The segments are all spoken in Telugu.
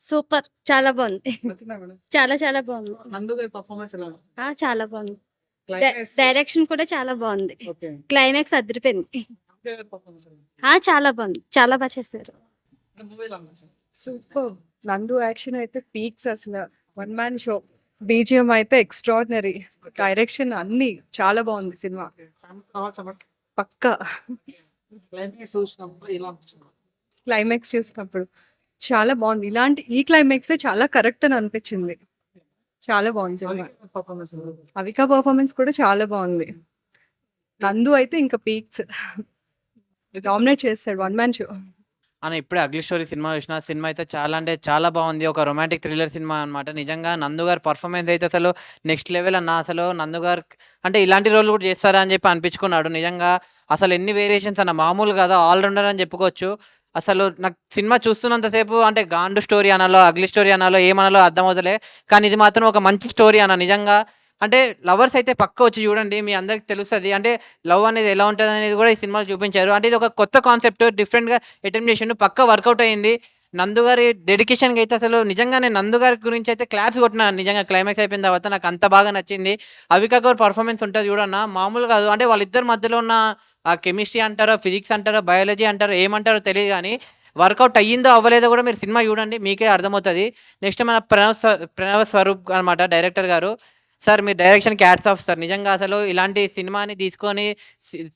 సూపర్. చాలా బావుంది. నచ్చిందా మేడం? చాలా చాలా బావుంది. నందు గారి పర్ఫార్మెన్స్ ఎలా ఉంది? చాలా బావుంది. క్లైమాక్స్ డైరెక్షన్ కూడా చాలా బావుంది. ఓకే. క్లైమాక్స్ అదిరిపోయింది. నందు గారి పర్ఫార్మెన్స్ ఎలా ఉంది? చాలా బావుంది. చాలా చేశారు. మూవీ ఎలా ఉంది? సూపర్. నందు యాక్షన్ అయితే పీక్స్ అసలు. One man show. బీజిఎం అయితే ఎక్స్ట్రాడినరీ. డైరెక్షన్ అన్ని చాలా బాగుంది సినిమా. ఫ్యామిలీ కావాల్సా మేడం? పక్కా. క్లైమాక్స్ చూసినప్పుడు ఎలా అనిపించింది? క్లైమాక్స్ చూసినప్పుడు చాలా బాగుంది. ఈ క్లైమాక్స్ చాలా కరెక్ట్ అని అనిపించింది. చాలా బాగుంది సినిమా. పర్ఫార్మెన్స్ ఎలా ఉంది? అవికా పర్ఫార్మెన్స్ కూడా చాలా బాగుంది. నందు అయితే ఇంకా పీక్స్. డామినేట్ చేస్తాడు. One man show. అన్న ఇప్పుడే అగ్లీ స్టోరీ సినిమా చూసిన. సినిమా అయితే చాలా అంటే చాలా బాగుంది. ఒక రొమాంటిక్ థ్రిల్లర్ సినిమా అనమాట. నిజంగా నందు గారి పర్ఫార్మెన్స్ అయితే అసలు నెక్స్ట్ లెవెల్ అన్న. అసలు నందు గారు అంటే ఇలాంటి రోల్ కూడా చేస్తారా అని చెప్పి అనిపించుకున్నాడు. నిజంగా అసలు ఎన్ని వేరియేషన్స్ అన్న, మామూలు కదా, ఆల్రౌండర్ అని చెప్పుకోవచ్చు. అసలు నాకు సినిమా చూస్తున్నంతసేపు అంటే గాండు స్టోరీ అనాలో, అగ్లీ స్టోరీ అనాలో, ఏమనాలో అర్థమవుతలే. కానీ ఇది మాత్రం ఒక మంచి స్టోరీ అన్న. నిజంగా అంటే లవర్స్ అయితే పక్క వచ్చి చూడండి, మీ అందరికి తెలుస్తుంది. అంటే లవ్ అనేది ఎలా ఉంటుంది అనేది కూడా ఈ సినిమాలో చూపించారు. అంటే ఇది ఒక కొత్త కాన్సెప్ట్, డిఫరెంట్గా అటెంప్ట్ చేసిండు, పక్క వర్కౌట్ అయింది. నందు గారి డెడికేషన్కి అయితే అసలు నిజంగా నేను నందు గారి గురించి అయితే క్లాప్స్ కొట్టినాను. నిజంగా క్లైమాక్స్ అయిపోయిన తర్వాత నాకు అంత బాగా నచ్చింది. అవికా గౌర్ పర్ఫార్మెన్స్ ఉంటుంది చూడన్న, మామూలు కాదు. అంటే వాళ్ళిద్దరి మధ్యలో ఉన్న ఆ కెమిస్ట్రీ అంటారో, ఫిజిక్స్ అంటారో, బయాలజీ అంటారో, ఏమంటారో తెలియదు కానీ వర్కౌట్ అయ్యిందో అవ్వలేదో కూడా మీరు సినిమా చూడండి, మీకే అర్థమవుతుంది. నెక్స్ట్ మన ప్రణవ్ స్వరూప్ అనమాట డైరెక్టర్ గారు. సార్ మీ డైరెక్షన్కి హ్యాట్స్ ఆఫ్ సార్. నిజంగా అసలు ఇలాంటి సినిమాని తీసుకొని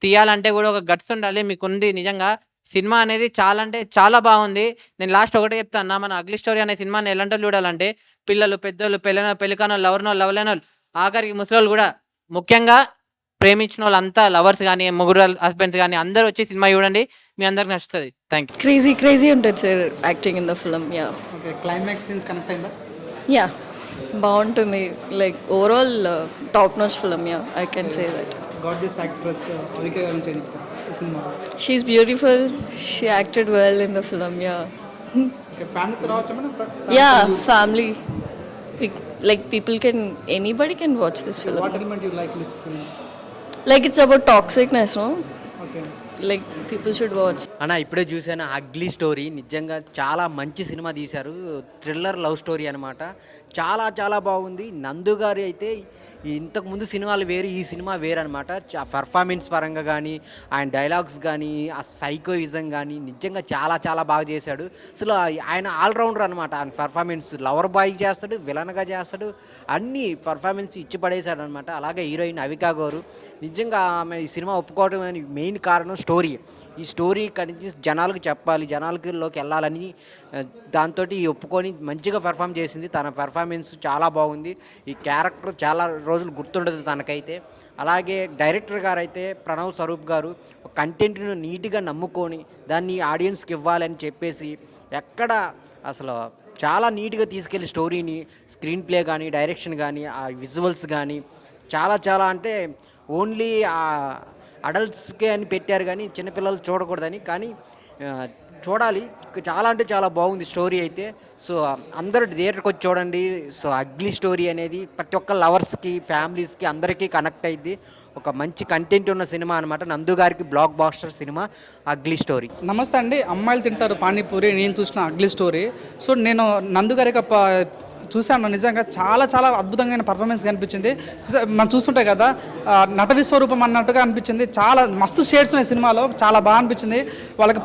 తీయాలంటే కూడా ఒక గట్స్ ఉండాలి, మీకు ఉంది. నిజంగా సినిమా అనేది చాలా అంటే చాలా బాగుంది. నేను లాస్ట్ ఒకటే చెప్తాను, మన అగ్లీ స్టోరీ అనే సినిమాని ఎలాంటి చూడాలంటే పిల్లలు, పెద్దోళ్ళు, పెళ్ళికానోళ్ళు, లవర్నోళ్ళు, లవ్లేనోళ్ళు, ఆఖరికి ముసలోళ్ళు కూడా, ముఖ్యంగా ప్రేమించిన వాళ్ళంతా లవర్స్ కానీ, ముగ్గురు హస్బెండ్స్ కానీ అందరూ వచ్చి సినిమా చూడండి, మీ అందరికి నచ్చుతుంది. Thank you. Crazy ఉంటుంది sir acting in the film. Okay. Climax scenes connect అయిందా? యా బాగుంటుంది. Like overall top notch film. I can say that. Got this actress Avika గారి గురించి ఏం చెప్తారు ఈ సినిమాలో? She's beautiful. She acted well in the film. Okay. ఫ్యామిలీతో రావచ్చా madam? Family. Like people can, anybody can watch this film. What element you like in this film? Like it's about toxicness, no? Okay. Like people should watch. అన్న ఇప్పుడే చూసాను అగ్లీ స్టోరీ. నిజంగా చాలా మంచి సినిమా తీశారు. థ్రిల్లర్ లవ్ స్టోరీ అనమాట. చాలా చాలా బాగుంది. నందు గారు అయితే ఇంతకుముందు సినిమాలు వేరు, ఈ సినిమా వేరు అనమాట. పర్ఫార్మెన్స్ పరంగా కానీ, ఆయన డైలాగ్స్ కానీ, ఆ సైకోయిజం కానీ నిజంగా చాలా చాలా బాగా చేశాడు. అసలు ఆయన ఆల్రౌండర్ అనమాట. ఆయన పర్ఫార్మెన్స్ లవర్ బాయ్ చేస్తాడు, విలన్గా చేస్తాడు, అన్ని పర్ఫార్మెన్స్ ఇచ్చి పడేశాడు అనమాట. అలాగే హీరోయిన్ అవికా గారు నిజంగా ఆమె ఈ సినిమా ఒప్పుకోవడం మెయిన్ కారణం స్టోరీ. ఈ స్టోరీ కనిపించి జనాలకు చెప్పాలి, జనాలలోకి వెళ్ళాలని దాంతో ఒప్పుకొని మంచిగా పెర్ఫామ్ చేసింది. తన పెర్ఫార్మెన్స్ చాలా బాగుంది. ఈ క్యారెక్టర్ చాలా రోజులు గుర్తుండదు తనకైతే. అలాగే డైరెక్టర్ గారు అయితే ప్రణవ్ స్వరూప్ గారు కంటెంట్ను నీట్గా నమ్ముకొని దాన్ని ఆడియన్స్కి ఇవ్వాలని చెప్పేసి ఎక్కడ అసలు చాలా నీట్గా తీసుకెళ్ళి స్టోరీని, స్క్రీన్ ప్లే కానీ, డైరెక్షన్ కానీ, ఆ విజువల్స్ కానీ చాలా చాలా అంటే ఓన్లీ అడల్ట్స్కే అని పెట్టారు కానీ చిన్నపిల్లలు చూడకూడదని. కానీ చూడాలి. చాలా అంటే చాలా బాగుంది స్టోరీ అయితే. సో అందరూ థియేటర్కి వచ్చి చూడండి. సో అగ్లీ స్టోరీ అనేది ప్రతి ఒక్క లవర్స్కి, ఫ్యామిలీస్కి అందరికీ కనెక్ట్ అయ్యింది. ఒక మంచి కంటెంట్ ఉన్న సినిమా అనమాట. నందు గారికి బ్లాక్ బాస్టర్ సినిమా అగ్లీ స్టోరీ. నమస్తే అండి. అమ్మాయిలు తింటారు పానీపూరి నేను చూసిన అగ్లీ స్టోరీ. సో నేను నందు గారి చూశాను. నిజంగా చాలా చాలా అద్భుతమైన పర్ఫార్మెన్స్ కనిపించింది. మనం చూస్తుంటే కదా నట విశ్వరూపం అన్నట్టుగా అనిపించింది. చాలా మస్తు షేడ్స్ ఉన్నాయి సినిమాలో. చాలా బాగా అనిపించింది. వాళ్ళకి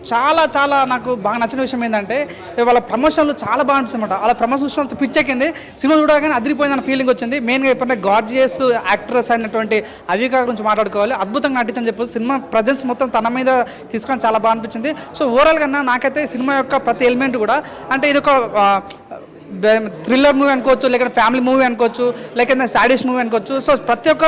చాలా చాలా నాకు బాగా నచ్చిన విషయం ఏంటంటే వాళ్ళ ప్రమోషన్లు చాలా బాగా అనిపిస్తుంది అనమాట. వాళ్ళ ప్రమోషన్ చూసిన పిచ్చెక్కింది. సినిమా చూడగానే అదిరిపోయిందన్న ఫీలింగ్ వచ్చింది. మెయిన్గా చెప్పంటే గార్జియస్ యాక్ట్రెస్ అయినటువంటి అవికా గురించి మాట్లాడుకోవాలి. అద్భుతంగా నటించని చెప్పి సినిమా ప్రజెన్స్ మొత్తం తన మీద తీసుకొని చాలా బాగా అనిపించింది. సో ఓవరాల్గా నాకైతే సినిమా యొక్క ప్రతి ఎలిమెంట్ కూడా, అంటే ఇది ఒక థ్రిల్లర్ మూవీ అనుకోవచ్చు, లేకపోతే ఫ్యామిలీ మూవీ అనుకోవచ్చు, లేకపోతే సాడిస్ట్ మూవీ అనుకోవచ్చు. సో ప్రతి ఒక్క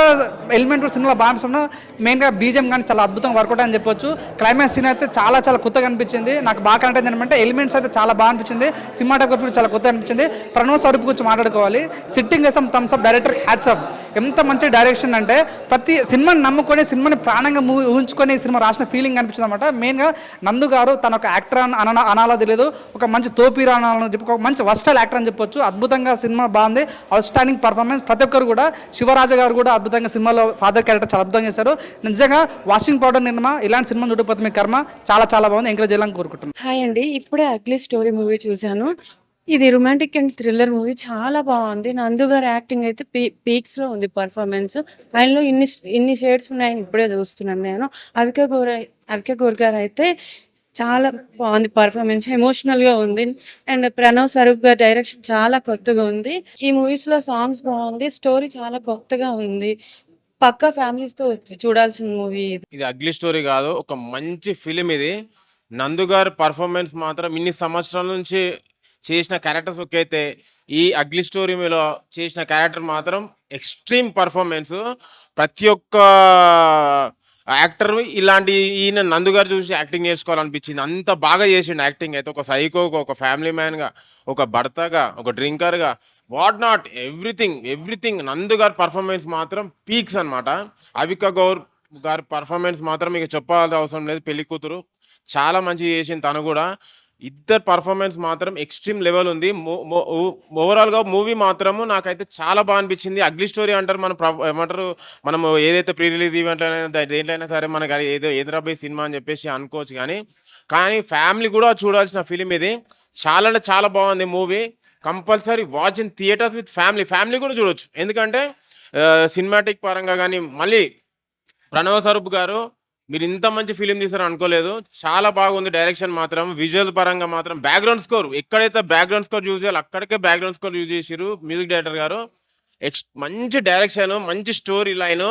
ఎలిమెంట్ కూడా సినిమాలో బాగా అనిపిస్తున్నా. మెయిన్గా బీజిఎం కానీ చాలా అద్భుతంగా వర్కౌట్ అని చెప్పొచ్చు. క్లైమాక్స్ సీన్ అయితే చాలా చాలా కొత్తగా అనిపించింది. నాకు బాగా కనెక్ట్ అయింది ఏంటంటే ఎలిమెంట్స్ అయితే చాలా బాగా అనిపించింది. సినిమాటోగ్రఫీ చాలా కొత్తగా అనిపించింది. ప్రణవ్ స్వరూప్ గురించి మాట్లాడుకోవాలి. సిట్టింగ్ వేసాం thumbs up. Director hats up. ఎంత మంచి డైరెక్షన్ అంటే ప్రతి సినిమాని నమ్ముకొని సినిమాని ప్రాణంగా ఊహించుకొని సినిమా రాసిన ఫీలింగ్ అనిపించింది అనమాట. మెయిన్గా నందు గారు తన ఒక యాక్టర్ అనాలో తెలియదు, ఒక మంచి తోపీరా అనాలని చెప్పి ఒక మంచి వర్స్టైల్ యాక్టర్ అని చెప్పొచ్చు. అద్భుతంగా సినిమా బాగుంది, అవుట్ స్టాండింగ్ పర్ఫార్మెన్స్. ప్రతి ఒక్కరు కూడా, శివరాజ గారు కూడా అద్భుతంగా సినిమాలో ఫాదర్ క్యారెక్టర్ చాలా అద్భుతంగా చేశారు. నిజంగా వాషింగ్ పౌడర్ నిర్మా ఇలాంటి సినిమా చూడకపోతే మీ కర్మ. చాలా చాలా బాగుంది, ఎంకరేజ్ చేయాలని కోరుకుంటున్నాను. హాయ్ అండి, ఇప్పుడే అగ్లీ స్టోరీ మూవీ చూశాను. ఇది రొమాంటిక్ అండ్ థ్రిల్లర్ మూవీ, చాలా బాగుంది. నందు గారి యాక్టింగ్ అయితే పీక్స్ లో ఉంది. పర్ఫార్మెన్స్ ఆయనలో ఇన్ని షేడ్స్ ఉన్నాయని ఇప్పుడే చూస్తున్నాను నేను. అవికా గౌర్ గారు అయితే చాలా బాగుంది, పర్ఫార్మెన్స్ ఎమోషనల్ గా ఉంది. అండ్ ప్రణవ్ స్వరూప్ గారి డైరెక్షన్ చాలా కొత్తగా ఉంది. ఈ మూవీస్ లో సాంగ్స్ బాగుంది, స్టోరీ చాలా కొత్తగా ఉంది. పక్కా ఫ్యామిలీస్ తో చూడాల్సిన మూవీ ఇది. ఇది అగ్లీ స్టోరీ కాదు, ఒక మంచి ఫిలిం ఇది. నందు గారి పర్ఫార్మెన్స్ మాత్రం ఇన్ని సంవత్సరాల నుంచి చేసిన క్యారెక్టర్స్ అయితే ఈ అగ్లీ స్టోరీ మీలో చేసిన క్యారెక్టర్ మాత్రం ఎక్స్ట్రీమ్ పర్ఫార్మెన్స్. ప్రతి ఒక్క యాక్టర్ ఇలాంటి ఈయన నందు గారు చూసి యాక్టింగ్ నేర్చుకోవాలనిపించింది. అంత బాగా చేసిండు యాక్టింగ్ అయితే. ఒక సైకోగా, ఒక ఫ్యామిలీ మ్యాన్గా, ఒక భర్తగా, ఒక డ్రింకర్గా, వాట్ నాట్ ఎవ్రీథింగ్ నందు గారి పర్ఫార్మెన్స్ మాత్రం పీక్స్ అనమాట. అవికా గౌర్ గారి పర్ఫార్మెన్స్ మాత్రం మీకు చెప్పాల్సిన అవసరం లేదు. పెళ్లి కూతురు చాలా మంచిగా చేసింది తను కూడా. ఇద్దరు పర్ఫార్మెన్స్ మాత్రం ఎక్స్ట్రీమ్ లెవెల్ ఉంది. ఓవరాల్గా మూవీ మాత్రము నాకైతే చాలా బాగా అనిపించింది. అగ్లీ స్టోరీ అంటారు, ఏమంటారు, మనము ఏదైతే ప్రీ రిలీజ్ ఈవెంట్ అయినా దేంట్లైనా సరే మనకి ఏదో ఎదురాబాయ్ సినిమా అని చెప్పేసి అనుకోవచ్చు. కానీ ఫ్యామిలీ కూడా చూడాల్సిన ఫిలిం ఇది. చాలా అంటే చాలా బాగుంది movie. Compulsory watch in theatres with family కూడా చూడొచ్చు. ఎందుకంటే సినిమాటిక్ పరంగా కానీ, మళ్ళీ ప్రణవ్ స్వరూప్ గారు మీరు ఇంత మంచి ఫిలిం తీసారు అనుకోలేదు. చాలా బాగుంది డైరెక్షన్ మాత్రం. విజువల్ పరంగా మాత్రం బ్యాక్గ్రౌండ్ స్కోర్, ఎక్కడైతే బ్యాక్గ్రౌండ్ స్కోర్ యూజ్ చేయాలి అక్కడికే బ్యాక్గ్రౌండ్ స్కోర్ యూజ్ చేసారు మ్యూజిక్ డైరెక్టర్ గారు. మంచి డైరెక్షన్, మంచి స్టోరీ లైన్.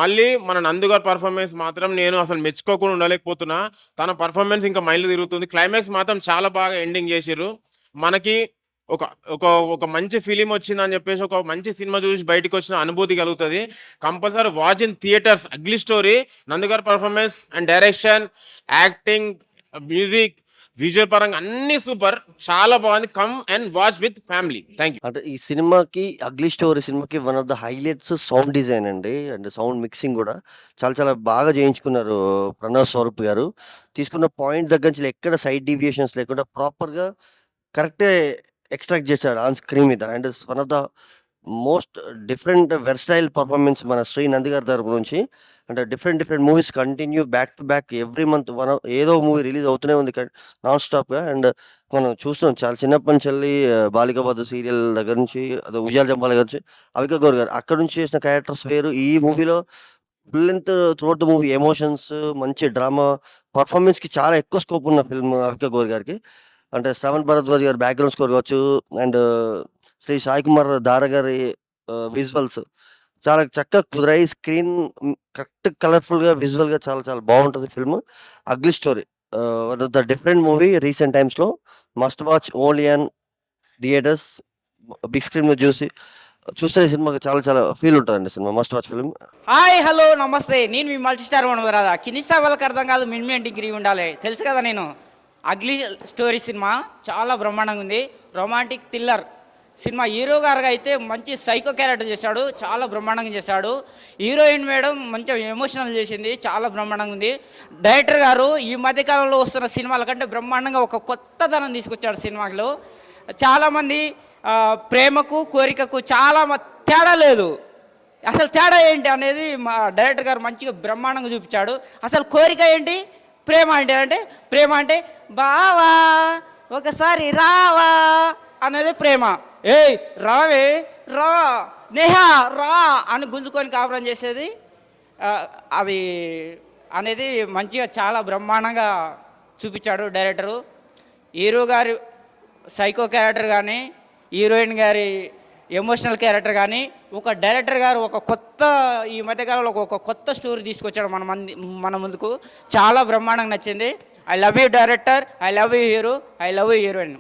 మళ్ళీ మన నందు గారి పర్ఫార్మెన్స్ మాత్రం నేను అసలు మెచ్చుకోకుండా ఉండలేకపోతున్నా. తన పర్ఫార్మెన్స్ ఇంకా మైండ్లో తిరుగుతుంది. క్లైమాక్స్ మాత్రం చాలా బాగా ఎండింగ్ చేసారు. మనకి ఒక ఒక ఒక మంచి ఫిలిం వచ్చిందని చెప్పేసి, ఒక మంచి సినిమా చూసి బయటకు వచ్చిన అనుభూతి కలుగుతుంది. Compulsory watch in theatres ugly story. నందుగారి performance and direction, acting, music, visual పరంగా అన్ని సూపర్, చాలా బాగుంది. Come and watch with family. Thank you. అంటే ఈ సినిమాకి, అగ్లీ స్టోరీ సినిమాకి one of the highlights sound design అండి. అండ్ సౌండ్ మిక్సింగ్ కూడా చాలా చాలా బాగా చేయించుకున్నారు ప్రణవ్ స్వరూప్ గారు. తీసుకున్న పాయింట్ దగ్గర నుంచి ఎక్కడ సైడ్ డీవియేషన్స్ లేకుండా ప్రాపర్గా కరెక్టే ఎక్స్ట్రాక్ట్ చేశాడు ఆన్ స్క్రీన్ మీద. And one of the most different versatile performance మన శ్రీ నంది గారి తరపు నుంచి. అంటే different movies continue back to back every month ఏదో మూవీ రిలీజ్ అవుతూనే ఉంది నాన్ స్టాప్గా. అండ్ మనం చూస్తున్నాం చాలా చిన్నప్పటి నుంచి వెళ్ళి బాలిక వధు సీరియల్ దగ్గర నుంచి, అదే ఉయ్యాల జంపాల దగ్గర నుంచి, అవికా గౌర్ గారు అక్కడ నుంచి చేసిన క్యారెక్టర్స్ వేరు. ఈ మూవీలో full length throughout the movie emotions, మంచి డ్రామా, పర్ఫార్మెన్స్కి చాలా ఎక్కువ స్కోప్ ఉన్న ఫిల్మ్ అవికా గౌర్ గారికి. అంటే శ్రవణ్ భరద్వాజ్ గారి బ్యాక్గ్రౌండ్ స్కోర్ కావచ్చు, అండ్ శ్రీ సాయి కుమార్ దార గారి విజువల్స్ చాలా చక్కగా కుదిరాయి. స్క్రీన్ కరెక్ట్ కలర్ఫుల్గా, విజువల్గా చాలా చాలా బాగుంటుంది film. Ugly story one of the different movie recent టైమ్స్లో. Must watch only on theatres, big screen మీద చూస్తే సినిమాకి చాలా చాలా ఫీల్ ఉంటుందండి. Cinema must watch film. Hi hello నమస్తే, నేను మీ మల్టీ స్టార్ మనవరాదా. కింది స్థాయి వాళ్ళకి అర్థం కాదు, మినిమం డిగ్రీ ఉండాలి, తెలుసు కదా. నేను అగ్లీ స్టోరీ సినిమా చాలా బ్రహ్మాండంగా ఉంది. Romantic thriller cinema. హీరో గారుగా అయితే మంచి సైకో క్యారెక్టర్ చేశాడు, చాలా బ్రహ్మాండంగా చేశాడు. హీరోయిన్ మేడం మంచిగా ఎమోషనల్ చేసింది, చాలా బ్రహ్మాండంగా ఉంది. డైరెక్టర్ గారు ఈ మధ్యకాలంలో వస్తున్న సినిమాల కంటే బ్రహ్మాండంగా ఒక కొత్తదనం తీసుకొచ్చాడు సినిమాలో. చాలామంది ప్రేమకు కోరికకు చాలా తేడా లేదు, అసలు తేడా ఏంటి అనేది మా డైరెక్టర్ గారు మంచిగా బ్రహ్మాండంగా చూపించాడు. అసలు కోరిక ఏంటి, ప్రేమ అంటే ప్రేమ అంటే బావా ఒకసారి రావా అనేది ప్రేమ. ఏయ్ రావే రా, నేహా రా అని గుంజుకొని కాపురం చేసేది అది అనేది మంచిగా చాలా బ్రహ్మాండంగా చూపించాడు డైరెక్టరు. హీరో గారి సైకో క్యారెక్టర్ కానీ, హీరోయిన్ గారి ఎమోషనల్ క్యారెక్టర్ కానీ, ఒక డైరెక్టర్ గారు ఒక కొత్త ఈ మధ్యకాలంలో ఒక కొత్త స్టోరీ తీసుకొచ్చాడు మన ముందుకు. చాలా బ్రహ్మాండంగా నచ్చింది. I love you director, I love you hero, I love you heroine.